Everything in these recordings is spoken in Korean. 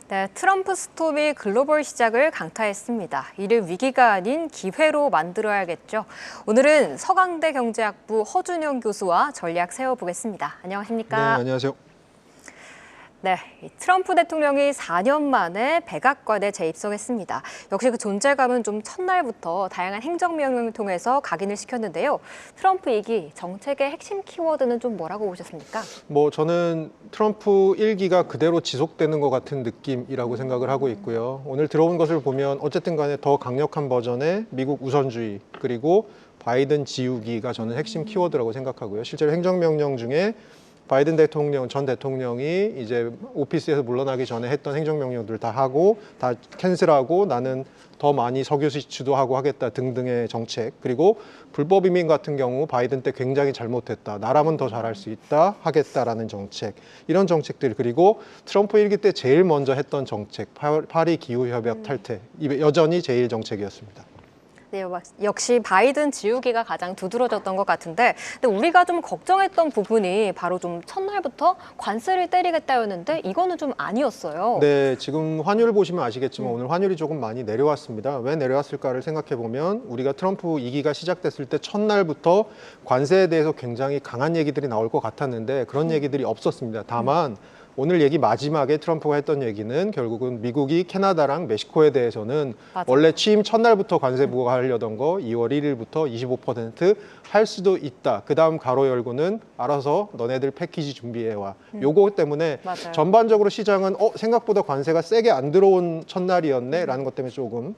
네, 트럼프 스톱이 글로벌 시작을 강타했습니다. 이를 위기가 아닌 기회로 만들어야겠죠. 오늘은 서강대 경제학부 허준영 교수와 전략 세워보겠습니다. 안녕하십니까? 네, 안녕하세요. 네, 트럼프 대통령이 4년 만에 백악관에 재입성했습니다. 역시 그 존재감은 좀 첫날부터 다양한 행정명령을 통해서 각인을 시켰는데요. 트럼프 2기 정책의 핵심 키워드는 좀 뭐라고 보셨습니까? 저는 트럼프 1기가 그대로 지속되는 것 같은 느낌이라고 생각을 하고 있고요. 오늘 들어온 것을 보면 어쨌든 간에 더 강력한 버전의 미국 우선주의 그리고 바이든 지우기가 저는 핵심 키워드라고 생각하고요. 실제로 행정명령 중에 바이든 대통령, 전 대통령이 이제 오피스에서 물러나기 전에 했던 행정명령들 다 하고 다 캔슬하고 나는 더 많이 석유 수출도 하겠다 등등의 정책, 그리고 불법 이민 같은 경우 바이든 때 굉장히 잘못했다, 나라면 더 잘할 수 있다 하겠다라는 정책, 이런 정책들, 그리고 트럼프 1기 때 제일 먼저 했던 정책 파리 기후협약 탈퇴, 여전히 제일 정책이었습니다. 네, 역시 바이든 지우기가 가장 두드러졌던 것 같은데, 근데 우리가 좀 걱정했던 부분이 바로 좀 첫날부터 관세를 때리겠다였는데 이거는 좀 아니었어요. 네, 지금 환율 보시면 아시겠지만 오늘 환율이 조금 많이 내려왔습니다. 왜 내려왔을까를 생각해 보면 우리가 트럼프 2기가 시작됐을 때 첫날부터 관세에 대해서 굉장히 강한 얘기들이 나올 것 같았는데 그런 얘기들이 없었습니다. 다만 오늘 얘기 마지막에 트럼프가 했던 얘기는 결국은 미국이 캐나다랑 멕시코에 대해서는 맞아요. 원래 취임 첫날부터 관세 부과하려던 거 2월 1일부터 25%할 수도 있다. 그 다음 가로 열고는 알아서 너네들 패키지 준비해와. 요거 때문에 맞아요. 전반적으로 시장은 생각보다 관세가 세게 안 들어온 첫날이었네 라는 것 때문에 조금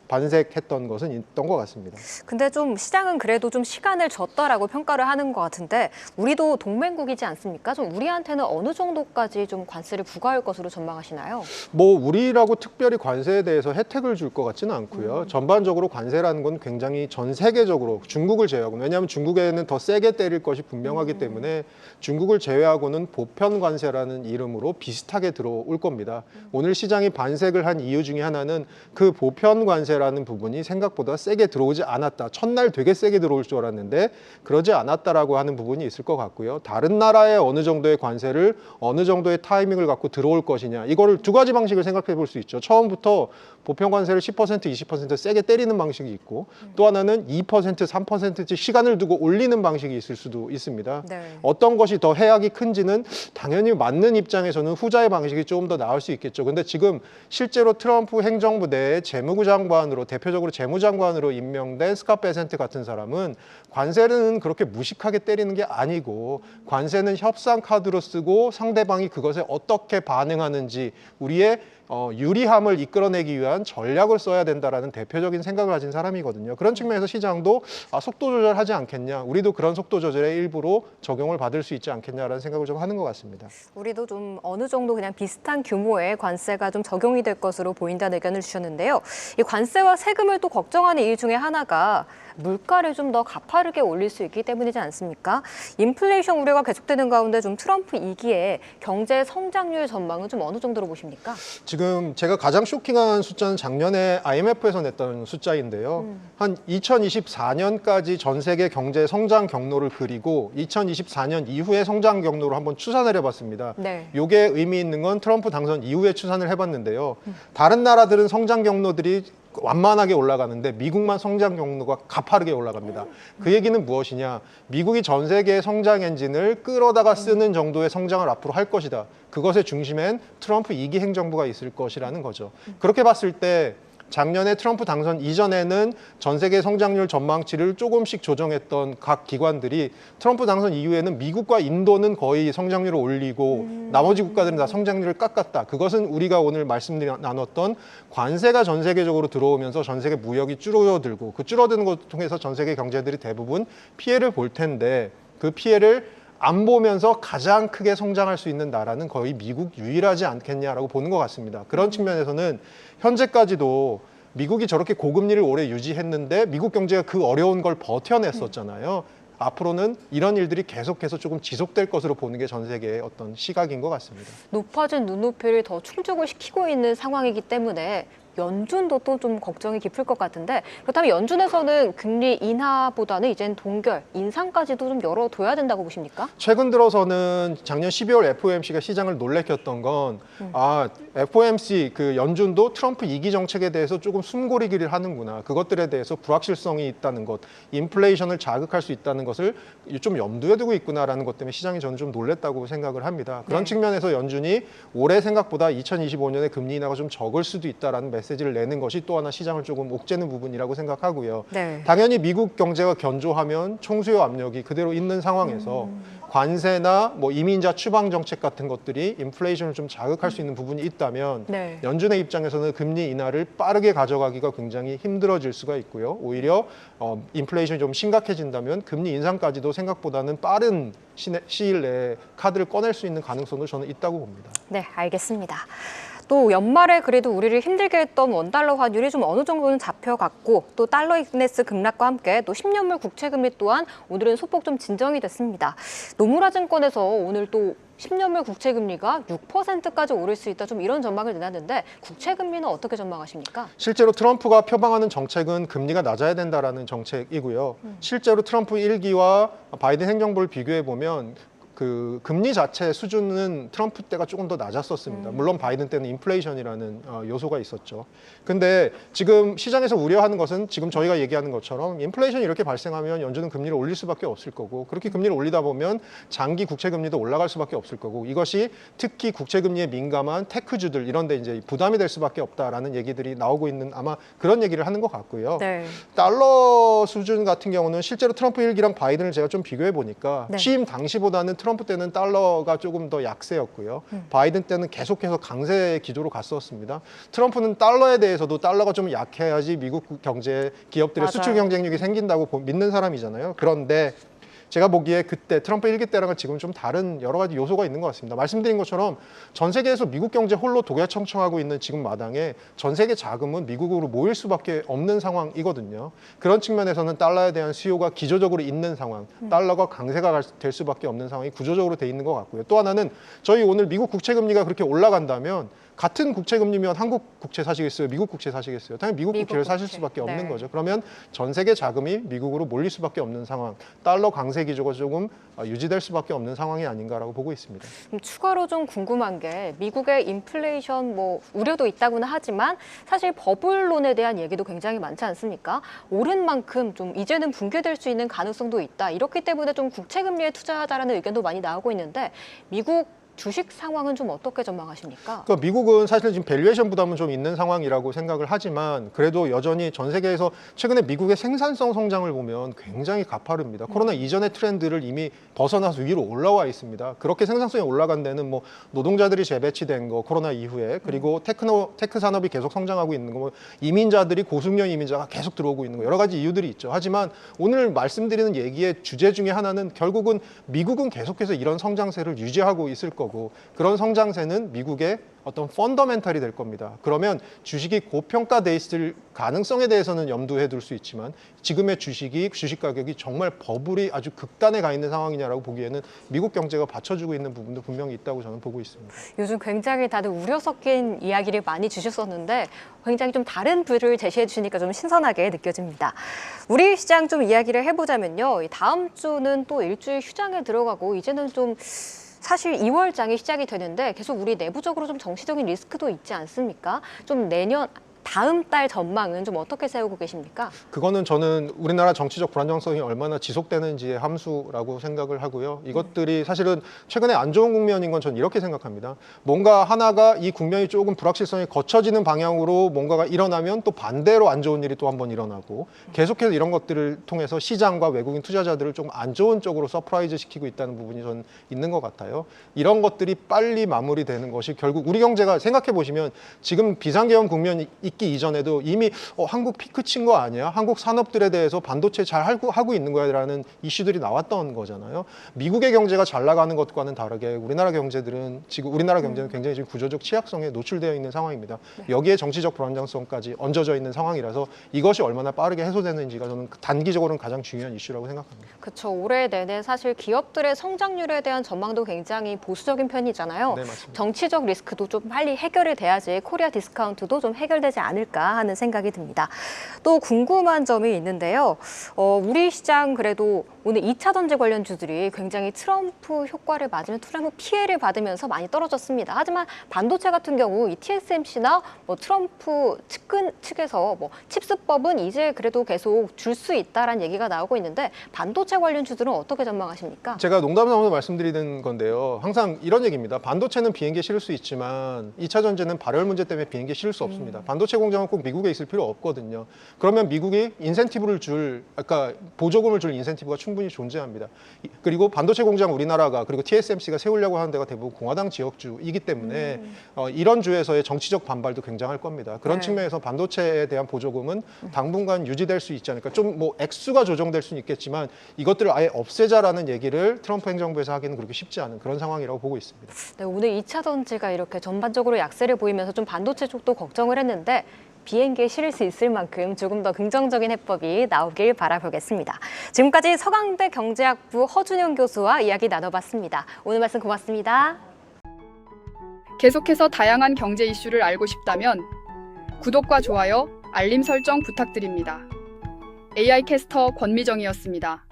반색했던 것은 있던 것 같습니다. 근데 좀 시장은 그래도 좀 시간을 줬다라고 평가를 하는 것 같은데, 우리도 동맹국이지 않습니까? 좀 우리한테는 어느 정도까지 좀 관세를 부과할 것으로 전망하시나요? 우리라고 특별히 관세에 대해서 혜택을 줄 것 같지는 않고요. 전반적으로 관세라는 건 굉장히 전 세계적으로 중국을 제외하고는, 왜냐하면 중국에는 더 세게 때릴 것이 분명하기 때문에 중국을 제외하고는 보편 관세라는 이름으로 비슷하게 들어올 겁니다. 오늘 시장이 반색을 한 이유 중에 하나는 그 보편 관세라는 부분이 생각보다 세게 들어오지 않았다. 첫날 되게 세게 들어올 줄 알았는데 그러지 않았다라고 하는 부분이 있을 것 같고요. 다른 나라의 어느 정도의 관세를 어느 정도의 타이밍을 갖고 들어올 것이냐, 이거를 두 가지 방식을 생각해 볼 수 있죠. 처음부터 보편 관세를 10%, 20% 세게 때리는 방식이 있고, 또 하나는 2%, 3%씩 시간을 두고 올리는 방식이 있을 수도 있습니다. 네. 어떤 것이 더 해악이 큰지는 당연히 맞는 입장에서는 후자의 방식이 조금 더 나을 수 있겠죠. 근데 지금 실제로 트럼프 행정부 내에 재무부 장관으로, 대표적으로 재무장관으로 임명된 스캇 베센트 같은 사람은 관세는 그렇게 무식하게 때리는 게 아니고, 관세는 협상 카드로 쓰고 상대방이 그것에 어떻게 반응하는지 우리의 유리함을 이끌어내기 위한 전략을 써야 된다라는 대표적인 생각을 가진 사람이거든요. 그런 측면에서 시장도 속도 조절하지 않겠냐, 우리도 그런 속도 조절의 일부로 적용을 받을 수 있지 않겠냐라는 생각을 좀 하는 것 같습니다. 우리도 좀 어느 정도 그냥 비슷한 규모의 관세가 좀 적용이 될 것으로 보인다는 의견을 주셨는데요. 이 관세와 세금을 또 걱정하는 이유 중에 하나가 물가를 좀 더 가파르게 올릴 수 있기 때문이지 않습니까? 인플레이션 우려가 계속되는 가운데 좀 트럼프 2기의 경제 성장률 전망은 좀 어느 정도로 보십니까? 지금 제가 가장 쇼킹한 숫자는 작년에 IMF에서 냈던 숫자인데요. 한 2024년까지 전 세계 경제 성장 경로를 그리고 2024년 이후의 성장 경로를 한번 추산을 해봤습니다. 네. 이게 의미 있는 건 트럼프 당선 이후에 추산을 해봤는데요. 다른 나라들은 성장 경로들이 완만하게 올라가는데 미국만 성장 경로가 가파르게 올라갑니다. 그 얘기는 무엇이냐? 미국이 전 세계의 성장 엔진을 끌어다가 쓰는 정도의 성장을 앞으로 할 것이다. 그것의 중심엔 트럼프 2기 행정부가 있을 것이라는 거죠. 그렇게 봤을 때 작년에 트럼프 당선 이전에는 전 세계 성장률 전망치를 조금씩 조정했던 각 기관들이 트럼프 당선 이후에는 미국과 인도는 거의 성장률을 올리고 나머지 국가들은 다 성장률을 깎았다. 그것은 우리가 오늘 말씀 나눴던 관세가 전 세계적으로 들어오면서 전 세계 무역이 줄어들고, 그 줄어드는 것을 통해서 전 세계 경제들이 대부분 피해를 볼 텐데, 그 피해를 안 보면서 가장 크게 성장할 수 있는 나라는 거의 미국 유일하지 않겠냐라고 보는 것 같습니다. 그런 측면에서는 현재까지도 미국이 저렇게 고금리를 오래 유지했는데 미국 경제가 그 어려운 걸 버텨냈었잖아요. 앞으로는 이런 일들이 계속해서 조금 지속될 것으로 보는 게 전 세계의 어떤 시각인 것 같습니다. 높아진 눈높이를 더 충족을 시키고 있는 상황이기 때문에 연준도 또 좀 걱정이 깊을 것 같은데 그렇다면 연준에서는 금리 인하보다는 이젠 동결, 인상까지도 좀 열어둬야 된다고 보십니까? 최근 들어서는 작년 12월 FOMC가 시장을 놀래켰던 건 FOMC 그 연준도 트럼프 2기 정책에 대해서 조금 숨고르기를 하는구나. 그것들에 대해서 불확실성이 있다는 것, 인플레이션을 자극할 수 있다는 것을 좀 염두에 두고 있구나라는 것 때문에 시장이 저는 좀 놀랬다고 생각을 합니다. 그런 측면에서 연준이 올해 생각보다 2025년에 금리 인하가 좀 적을 수도 있다라는 메시지를 내는 것이 또 하나 시장을 조금 옥죄는 부분이라고 생각하고요. 네. 당연히 미국 경제가 견조하면 총수요 압력이 그대로 있는 상황에서 관세나 뭐 이민자 추방 정책 같은 것들이 인플레이션을 좀 자극할 수 있는 부분이 있다면 네. 연준의 입장에서는 금리 인하를 빠르게 가져가기가 굉장히 힘들어질 수가 있고요. 오히려 인플레이션이 좀 심각해진다면 금리 인상까지도 생각보다는 빠른 시일 내에 카드를 꺼낼 수 있는 가능성도 저는 있다고 봅니다. 네, 알겠습니다. 또 연말에 그래도 우리를 힘들게 했던 원달러 환율이 좀 어느 정도는 잡혀갔고 또 달러 인덱스 급락과 함께 또 10년물 국채금리 또한 오늘은 소폭 좀 진정이 됐습니다. 노무라 증권에서 오늘 또 10년물 국채금리가 6%까지 오를 수 있다 좀 이런 전망을 내놨는데 국채금리는 어떻게 전망하십니까? 실제로 트럼프가 표방하는 정책은 금리가 낮아야 된다라는 정책이고요. 실제로 트럼프 1기와 바이든 행정부를 비교해 보면 그 금리 자체 수준은 트럼프 때가 조금 더 낮았었습니다. 물론 바이든 때는 인플레이션이라는 요소가 있었죠. 근데 지금 시장에서 우려하는 것은 지금 저희가 얘기하는 것처럼 인플레이션이 이렇게 발생하면 연준은 금리를 올릴 수밖에 없을 거고 그렇게 금리를 올리다 보면 장기 국채 금리도 올라갈 수밖에 없을 거고 이것이 특히 국채 금리에 민감한 테크주들 이런 데 이제 부담이 될 수밖에 없다라는 얘기들이 나오고 있는 아마 그런 얘기를 하는 것 같고요. 네. 달러 수준 같은 경우는 실제로 트럼프 1기랑 바이든을 제가 좀 비교해 보니까 네. 취임 당시보다는 트럼프 때는 달러가 조금 더 약세였고요. 바이든 때는 계속해서 강세 기조로 갔었습니다. 트럼프는 달러에 대해서도 달러가 좀 약해야지 미국 경제 기업들의 맞아요. 수출 경쟁력이 생긴다고 믿는 사람이잖아요. 그런데 제가 보기에 그때 트럼프 1기 때랑은 지금 좀 다른 여러 가지 요소가 있는 것 같습니다. 말씀드린 것처럼 전 세계에서 미국 경제 홀로 도개청청하고 있는 지금 마당에 전 세계 자금은 미국으로 모일 수밖에 없는 상황이거든요. 그런 측면에서는 달러에 대한 수요가 기조적으로 있는 상황, 달러가 강세가 될 수밖에 없는 상황이 구조적으로 돼 있는 것 같고요. 또 하나는 저희 오늘 미국 국채 금리가 그렇게 올라간다면 같은 국채 금리면 한국 국채 사시겠어요? 미국 국채 사시겠어요? 당연히 미국 국채를 사실 국채. 수밖에 없는 네. 거죠. 그러면 전 세계 자금이 미국으로 몰릴 수밖에 없는 상황, 달러 강세 기조가 조금 유지될 수밖에 없는 상황이 아닌가라고 보고 있습니다. 추가로 좀 궁금한 게 미국의 인플레이션 뭐 우려도 있다고는 하지만 사실 버블론에 대한 얘기도 굉장히 많지 않습니까? 오른 만큼 좀 이제는 붕괴될 수 있는 가능성도 있다. 이렇기 때문에 좀 국채 금리에 투자하자라는 의견도 많이 나오고 있는데 미국 주식 상황은 좀 어떻게 전망하십니까? 그러니까 미국은 사실 지금 밸류에이션 부담은 좀 있는 상황이라고 생각을 하지만 그래도 여전히 전 세계에서 최근에 미국의 생산성 성장을 보면 굉장히 가파릅니다. 코로나 이전의 트렌드를 이미 벗어나서 위로 올라와 있습니다. 그렇게 생산성이 올라간 데는 뭐 노동자들이 재배치된 거 코로나 이후에 그리고 테크 산업이 계속 성장하고 있는 거, 뭐 이민자들이 고숙련 이민자가 계속 들어오고 있는 거 여러 가지 이유들이 있죠. 하지만 오늘 말씀드리는 얘기의 주제 중에 하나는 결국은 미국은 계속해서 이런 성장세를 유지하고 있을 거고 그런 성장세는 미국의 어떤 펀더멘탈이 될 겁니다. 그러면 주식이 고평가돼 있을 가능성에 대해서는 염두에 둘 수 있지만 지금의 주식 가격이 정말 버블이 아주 극단에 가 있는 상황이냐라고 보기에는 미국 경제가 받쳐주고 있는 부분도 분명히 있다고 저는 보고 있습니다. 요즘 굉장히 다들 우려 섞인 이야기를 많이 주셨었는데 굉장히 좀 다른 뷰를 제시해 주시니까 좀 신선하게 느껴집니다. 우리 시장 좀 이야기를 해보자면요. 다음 주는 또 일주일 휴장에 들어가고 이제는 좀 사실 2월장이 시작이 되는데 계속 우리 내부적으로 좀 정치적인 리스크도 있지 않습니까? 좀 내년 다음 달 전망은 좀 어떻게 세우고 계십니까? 그거는 저는 우리나라 정치적 불안정성이 얼마나 지속되는지의 함수라고 생각을 하고요. 이것들이 사실은 최근에 안 좋은 국면인 건 저는 이렇게 생각합니다. 뭔가 하나가 이 국면이 조금 불확실성이 거쳐지는 방향으로 뭔가가 일어나면 또 반대로 안 좋은 일이 또 한 번 일어나고 계속해서 이런 것들을 통해서 시장과 외국인 투자자들을 좀 안 좋은 쪽으로 서프라이즈 시키고 있다는 부분이 저는 있는 것 같아요. 이런 것들이 빨리 마무리되는 것이 결국 우리 경제가 생각해 보시면 지금 비상계엄 국면이 있기 이전에도 이미 한국 피크 친 거 아니야? 한국 산업들에 대해서 반도체 잘 하고 있는 거야라는 이슈들이 나왔던 거잖아요. 미국의 경제가 잘 나가는 것과는 다르게 우리나라 경제는 굉장히 지금 구조적 취약성에 노출되어 있는 상황입니다. 여기에 정치적 불안정성까지 얹어져 있는 상황이라서 이것이 얼마나 빠르게 해소되는지가 저는 단기적으로는 가장 중요한 이슈라고 생각합니다. 그렇죠. 올해 내내 사실 기업들의 성장률에 대한 전망도 굉장히 보수적인 편이잖아요. 네, 맞습니다. 정치적 리스크도 좀 빨리 해결이 돼야지 코리아 디스카운트도 좀 해결되지 않을까 하는 생각이 듭니다. 또 궁금한 점이 있는데요. 우리 시장 그래도 오늘 2차 전지 관련주들이 굉장히 트럼프 효과를 맞으면 트럼프 피해를 받으면서 많이 떨어졌습니다. 하지만 반도체 같은 경우 이 TSMC나 트럼프 측에서 칩스법은 이제 그래도 계속 줄 수 있다라는 얘기가 나오고 있는데 반도체 관련주들은 어떻게 전망하십니까? 제가 농담 삼아서 말씀드리는 건데요. 항상 이런 얘기입니다. 반도체는 비행기에 실을 수 있지만 2차 전지는 발열 문제 때문에 비행기에 실을 수 없습니다. 반도체 공장은 꼭 미국에 있을 필요 없거든요. 그러면 미국이 보조금을 줄 인센티브가 충분히 존재합니다. 그리고 반도체 공장 우리나라가 그리고 TSMC가 세우려고 하는 데가 대부분 공화당 지역주이기 때문에 이런 주에서의 정치적 반발도 굉장할 겁니다. 그런 네. 측면에서 반도체에 대한 보조금은 당분간 유지될 수 있지 않을까. 좀 액수가 조정될 수는 있겠지만 이것들을 아예 없애자라는 얘기를 트럼프 행정부에서 하기는 그렇게 쉽지 않은 그런 상황이라고 보고 있습니다. 네, 오늘 2차 전지가 이렇게 전반적으로 약세를 보이면서 좀 반도체 쪽도 걱정을 했는데 비행기에 실을 수 있을 만큼 조금 더 긍정적인 해법이 나오길 바라보겠습니다. 지금까지 서강대 경제학부 허준영 교수와 이야기 나눠봤습니다. 오늘 말씀 고맙습니다. 계속해서 다양한 경제 이슈를 알고 싶다면 구독과 좋아요, 알림 설정 부탁드립니다. AI 캐스터 권미정이었습니다.